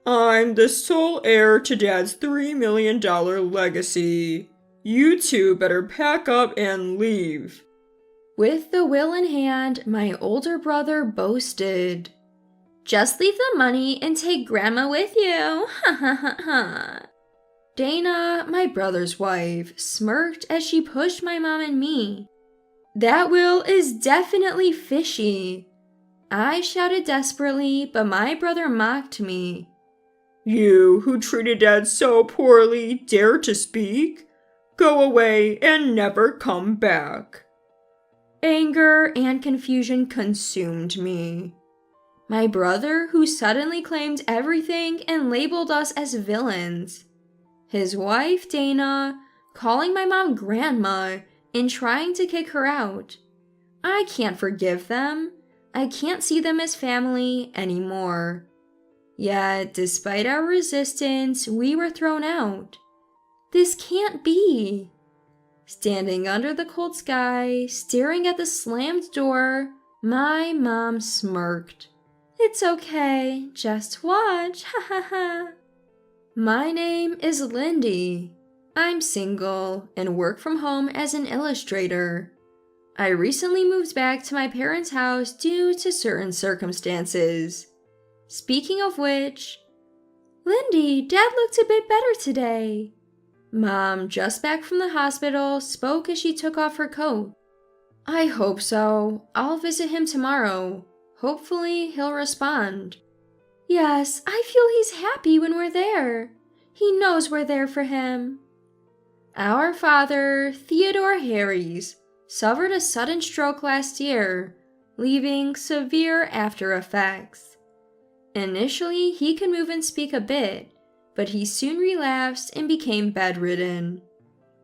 I'm the sole heir to Dad's $3 million legacy. You two better pack up and leave. With the will in hand, my older brother boasted, "Just leave the money and take Grandma with you, ha ha ha ha." Dana, my brother's wife, smirked as she pushed my mom and me. "That will is definitely fishy." I shouted desperately, but my brother mocked me. You, who treated Dad so poorly, dare to speak? Go away and never come back. Anger and confusion consumed me. My brother, who suddenly claimed everything and labeled us as villains. His wife, Dana, calling my mom Grandma and trying to kick her out. I can't forgive them. I can't see them as family anymore. Yet, despite our resistance, we were thrown out. This can't be. Standing under the cold sky, staring at the slammed door, my mom smirked. "It's okay, just watch, ha ha ha." My name is Lindy. I'm single and work from home as an illustrator. I recently moved back to my parents' house due to certain circumstances. Speaking of which, "Lindy, Dad looked a bit better today." Mom, just back from the hospital, spoke as she took off her coat. "I hope so. I'll visit him tomorrow. Hopefully, he'll respond." "Yes, I feel he's happy when we're there. He knows we're there for him." Our father, Theodore Harries, suffered a sudden stroke last year, leaving severe after effects. Initially, he could move and speak a bit, but he soon relapsed and became bedridden.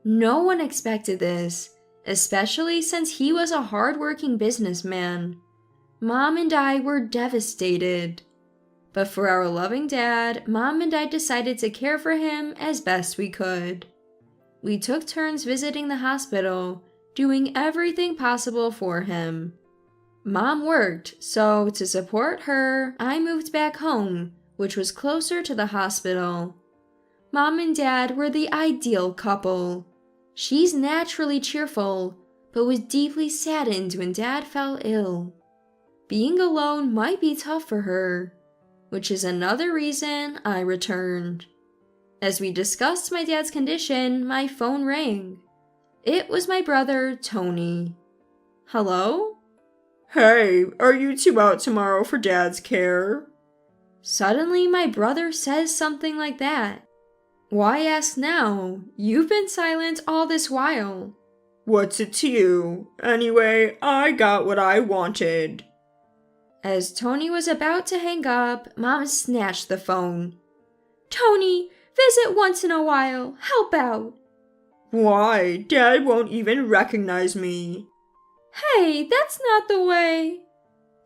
No one expected this, especially since he was a hard-working businessman. Mom and I were devastated. But for our loving dad, Mom and I decided to care for him as best we could. We took turns visiting the hospital, doing everything possible for him. Mom worked, so to support her, I moved back home, which was closer to the hospital. Mom and Dad were the ideal couple. She's naturally cheerful, but was deeply saddened when Dad fell ill. Being alone might be tough for her, which is another reason I returned. As we discussed my dad's condition, my phone rang. It was my brother, Tony. "Hello?" Hey, are you two out tomorrow for Dad's care? Suddenly, my brother says something like that. Why ask now? You've been silent all this while. What's it to you? Anyway, I got what I wanted. As Tony was about to hang up, Mom snatched the phone. "Tony, visit once in a while. Help out." Why? Dad won't even recognize me. "Hey, that's not the way."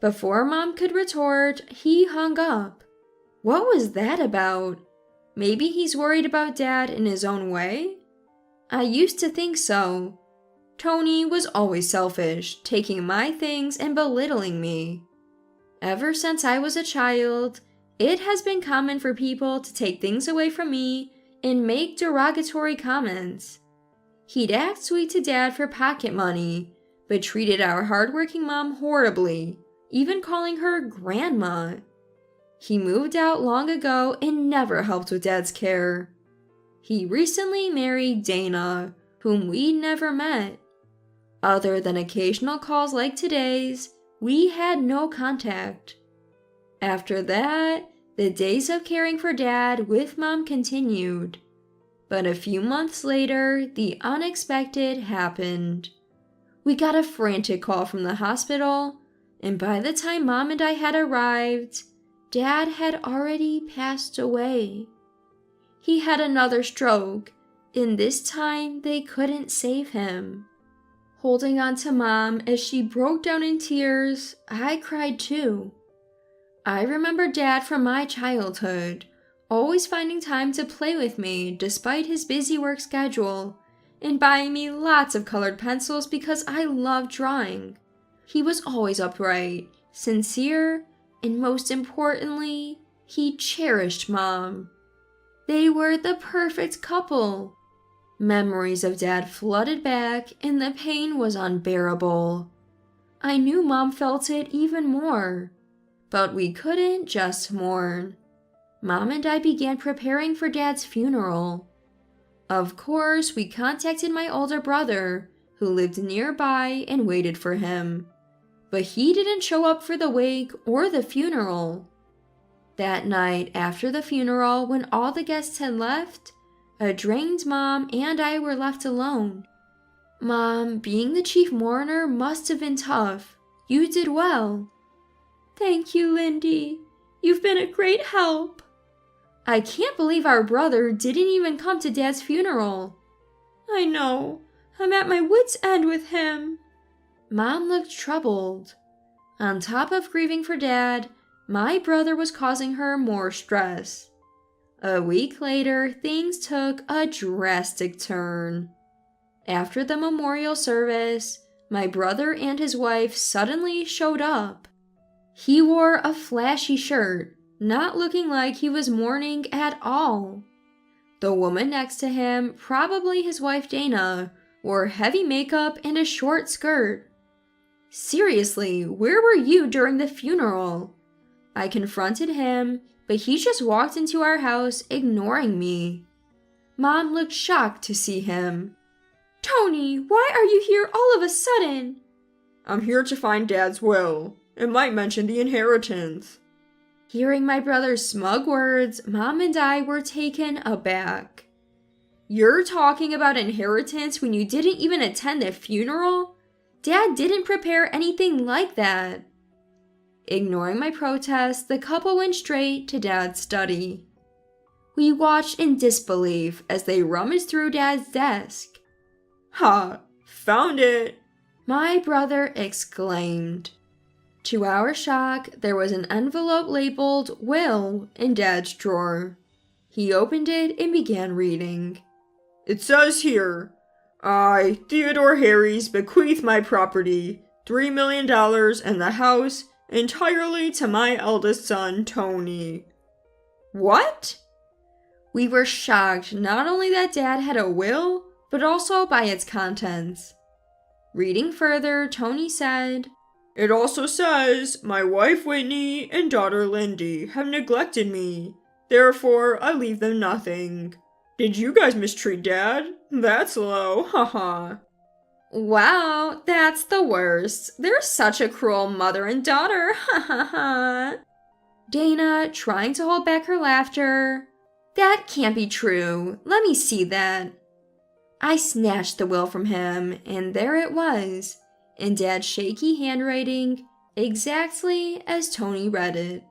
Before Mom could retort, he hung up. What was that about? Maybe he's worried about Dad in his own way? I used to think so. Tony was always selfish, taking my things and belittling me. Ever since I was a child, it has been common for people to take things away from me and make derogatory comments. He'd act sweet to Dad for pocket money, but treated our hardworking mom horribly, even calling her Grandma. He moved out long ago and never helped with Dad's care. He recently married Dana, whom we never met. Other than occasional calls like today's, we had no contact. After that, the days of caring for Dad with Mom continued. But a few months later, the unexpected happened. We got a frantic call from the hospital, and by the time Mom and I had arrived, Dad had already passed away. He had another stroke, and this time they couldn't save him. Holding on to Mom as she broke down in tears, I cried too. I remember Dad from my childhood, always finding time to play with me despite his busy work schedule, and buying me lots of colored pencils because I loved drawing. He was always upright, sincere, and most importantly, He cherished Mom. They were the perfect couple. Memories of Dad flooded back, and the pain was unbearable. I knew Mom felt it even more. But we couldn't just mourn. Mom and I began preparing for Dad's funeral. Of course, we contacted my older brother, who lived nearby, and waited for him. But he didn't show up for the wake or the funeral. That night after the funeral, when all the guests had left, a drained Mom and I were left alone. Mom, being the chief mourner must have been tough. You did well. Thank you, Lindy. You've been a great help. I can't believe our brother didn't even come to Dad's funeral. I know. I'm at my wit's end with him. Mom looked troubled. On top of grieving for Dad, my brother was causing her more stress. A week later, things took a drastic turn. After the memorial service, my brother and his wife suddenly showed up. He wore a flashy shirt, not looking like he was mourning at all. The woman next to him, probably his wife Dana, wore heavy makeup and a short skirt. Seriously, where were you during the funeral? I confronted him, but he just walked into our house, ignoring me. Mom looked shocked to see him. Tony, why are you here all of a sudden? I'm here to find Dad's will. It might mention the inheritance. Hearing my brother's smug words, Mom and I were taken aback. You're talking about inheritance when you didn't even attend the funeral? Dad didn't prepare anything like that. Ignoring my protest, the couple went straight to Dad's study. We watched in disbelief as they rummaged through Dad's desk. Ha! Found it! My brother exclaimed. To our shock, there was an envelope labeled Will in Dad's drawer. He opened it and began reading. It says here, I, Theodore Harries, bequeath my property, $3 million and the house, entirely to my eldest son, Tony. What? We were shocked not only that Dad had a will, but also by its contents. Reading further, Tony said, It also says, my wife Whitney and daughter Lindy have neglected me. Therefore, I leave them nothing. Did you guys mistreat Dad? That's low, haha. Wow, that's the worst. They're such a cruel mother and daughter, ha ha ha. Dana, trying to hold back her laughter. That can't be true. Let me see that. I snatched the will from him, and there it was, in Dad's shaky handwriting, exactly as Tony read it.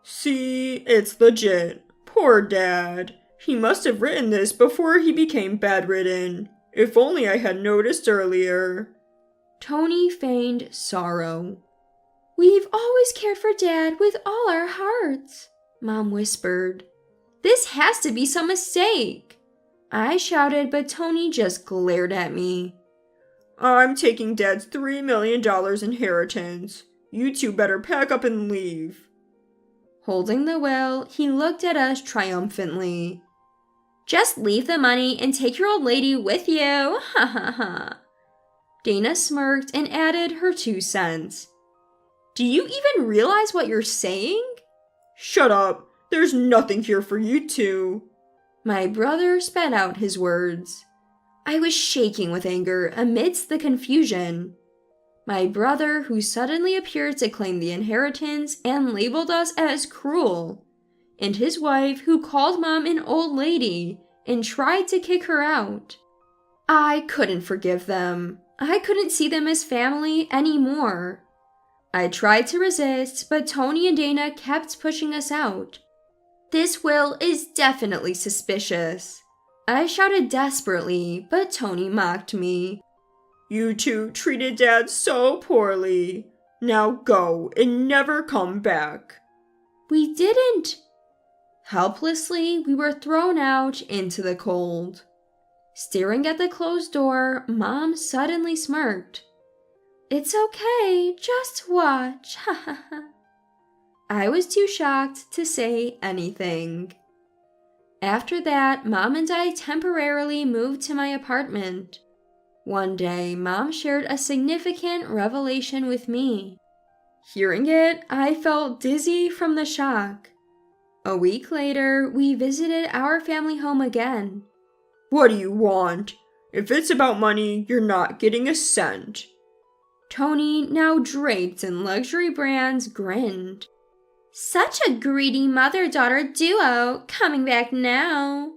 See, it's legit. Poor Dad. He must have written this before he became bedridden. If only I had noticed earlier. Tony feigned sorrow. We've always cared for Dad with all our hearts, Mom whispered. This has to be some mistake. I shouted, but Tony just glared at me. I'm taking Dad's $3 million inheritance. You two better pack up and leave. Holding the will, he looked at us triumphantly. Just leave the money and take your old lady with you, ha ha ha. Dana smirked and added her 2 cents. Do you even realize what you're saying? Shut up. There's nothing here for you two. My brother spat out his words. I was shaking with anger amidst the confusion. My brother, who suddenly appeared to claim the inheritance and labeled us as cruel, and his wife, who called Mom an old lady and tried to kick her out. I couldn't forgive them. I couldn't see them as family anymore. I tried to resist, but Tony and Dana kept pushing us out. This will is definitely suspicious. I shouted desperately, but Tony mocked me. You two treated Dad so poorly. Now go and never come back. We didn't. Helplessly, we were thrown out into the cold. Staring at the closed door, Mom suddenly smirked. It's okay, just watch, ha ha ha. I was too shocked to say anything. After that, Mom and I temporarily moved to my apartment. One day, Mom shared a significant revelation with me. Hearing it, I felt dizzy from the shock. A week later, we visited our family home again. What do you want? If it's about money, you're not getting a cent. Tony, now draped in luxury brands, grinned. Such a greedy mother-daughter duo, coming back now.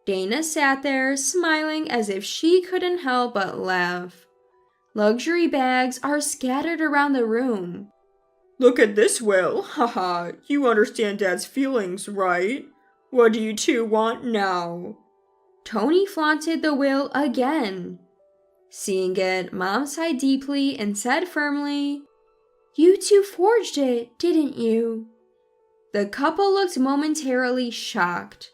Dana sat there, smiling as if she couldn't help but laugh. Luxury bags are scattered around the room. Look at this will, haha, you understand Dad's feelings, right? What do you two want now? Tony flaunted the will again. Seeing it, Mom sighed deeply and said firmly, You two forged it, didn't you? The couple looked momentarily shocked,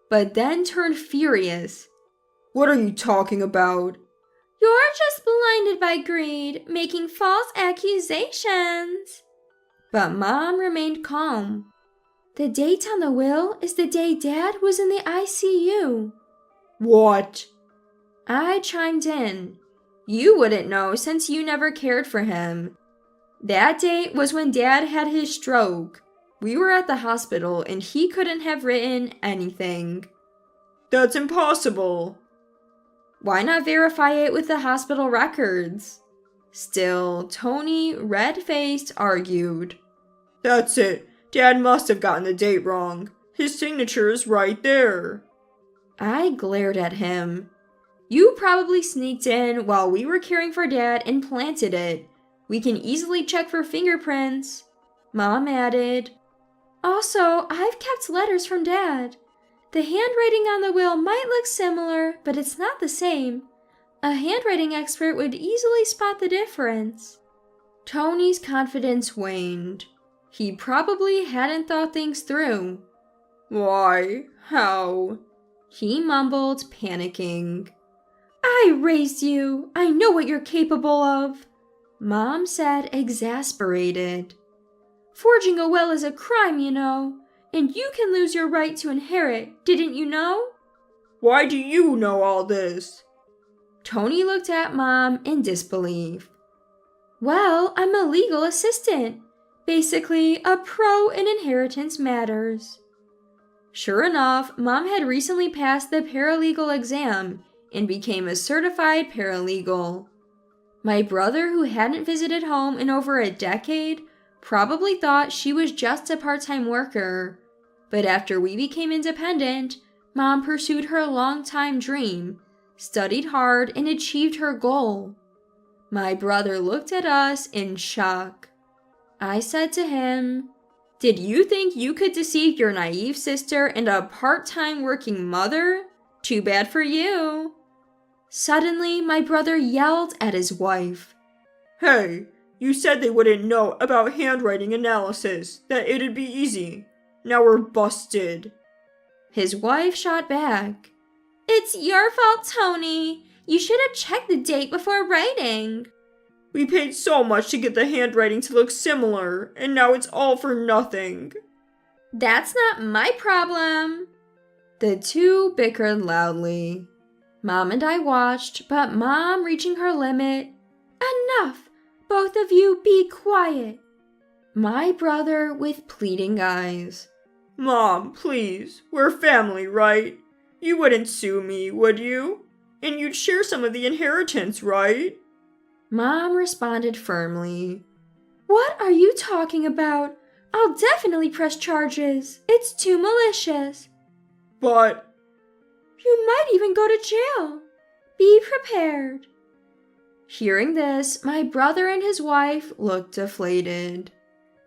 but then turned furious. What are you talking about? You're just blinded by greed, making false accusations. But Mom remained calm. The date on the will is the day Dad was in the ICU. What? I chimed in. You wouldn't know since you never cared for him. That date was when Dad had his stroke. We were at the hospital and he couldn't have written anything. That's impossible. Why not verify it with the hospital records? Still, Tony, red-faced, argued. That's it. Dad must have gotten the date wrong. His signature is right there. I glared at him. You probably sneaked in while we were caring for Dad and planted it. We can easily check for fingerprints. Mom added. Also, I've kept letters from Dad. The handwriting on the will might look similar, but it's not the same. A handwriting expert would easily spot the difference. Tony's confidence waned. He probably hadn't thought things through. Why? How? He mumbled, panicking. I raised you. I know what you're capable of. Mom said, exasperated. Forging a will is a crime, you know, and you can lose your right to inherit, didn't you know? Why do you know all this? Tony looked at Mom in disbelief. Well, I'm a legal assistant. Basically, a pro in inheritance matters. Sure enough, Mom had recently passed the paralegal exam and became a certified paralegal. My brother, who hadn't visited home in over a decade, probably thought she was just a part-time worker. But after we became independent, Mom pursued her long-time dream, studied hard, and achieved her goal. My brother looked at us in shock. I said to him, Did you think you could deceive your naive sister and a part-time working mother? Too bad for you. Suddenly, my brother yelled at his wife. Hey, you said they wouldn't know about handwriting analysis, that it'd be easy. Now we're busted. His wife shot back. It's your fault, Tony. You should have checked the date before writing. We paid so much to get the handwriting to look similar, and now it's all for nothing. That's not my problem. The two bickered loudly. Mom and I watched, but Mom, reaching her limit, Enough! Both of you be quiet. My brother with pleading eyes. Mom, please, we're family, right? You wouldn't sue me, would you? And you'd share some of the inheritance, right? Mom responded firmly. What are you talking about? I'll definitely press charges. It's too malicious. But... You might even go to jail. Be prepared. Hearing this, my brother and his wife looked deflated.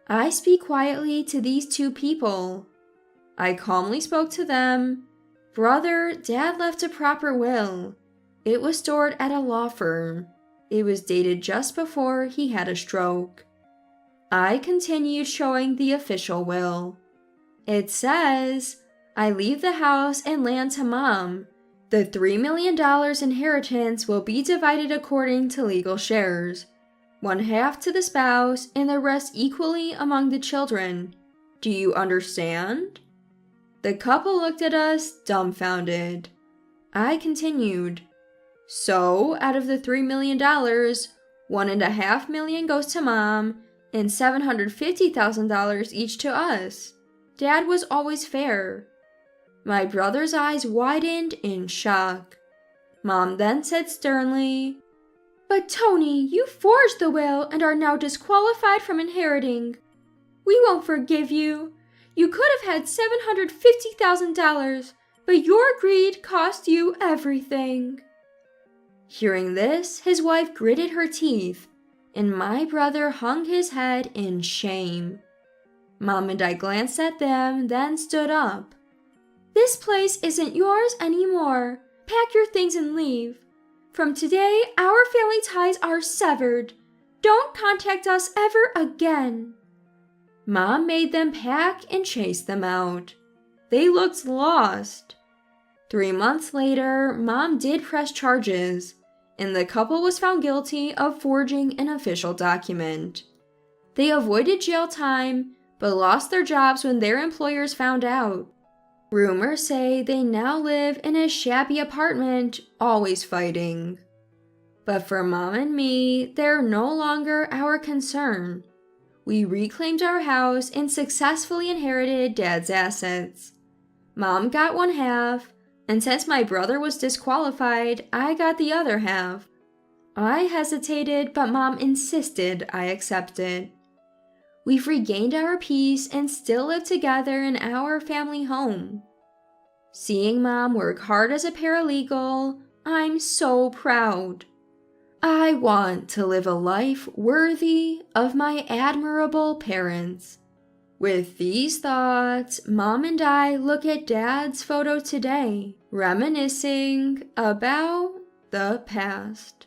I speak quietly to these two people. I calmly spoke to them. Brother, Dad left a proper will. It was stored at a law firm. It was dated just before he had a stroke. I continued showing the official will. It says, I leave the house and land to Mom. The $3 million inheritance will be divided according to legal shares. 1/2 to the spouse and the rest equally among the children. Do you understand?" The couple looked at us, dumbfounded. I continued. "So, out of the $3 million, $1.5 million goes to Mom, and $750,000 each to us. Dad was always fair." My brother's eyes widened in shock. Mom then said sternly, "But Tony, you forged the will and are now disqualified from inheriting. We won't forgive you. You could have had $750,000, but your greed cost you everything." Hearing this, his wife gritted her teeth, and my brother hung his head in shame. Mom and I glanced at them, then stood up. "This place isn't yours anymore. Pack your things and leave. From today, our family ties are severed. Don't contact us ever again." Mom made them pack and chased them out. They looked lost. 3 months later, Mom did press charges, and the couple was found guilty of forging an official document. They avoided jail time, but lost their jobs when their employers found out. Rumors say they now live in a shabby apartment, always fighting. But for Mom and me, they're no longer our concern. We reclaimed our house and successfully inherited Dad's assets. Mom got 1/2, and since my brother was disqualified, I got the other half. I hesitated, but Mom insisted I accept it. We've regained our peace and still live together in our family home. Seeing Mom work hard as a paralegal, I'm so proud. I want to live a life worthy of my admirable parents. With these thoughts, Mom and I look at Dad's photo today, reminiscing about the past.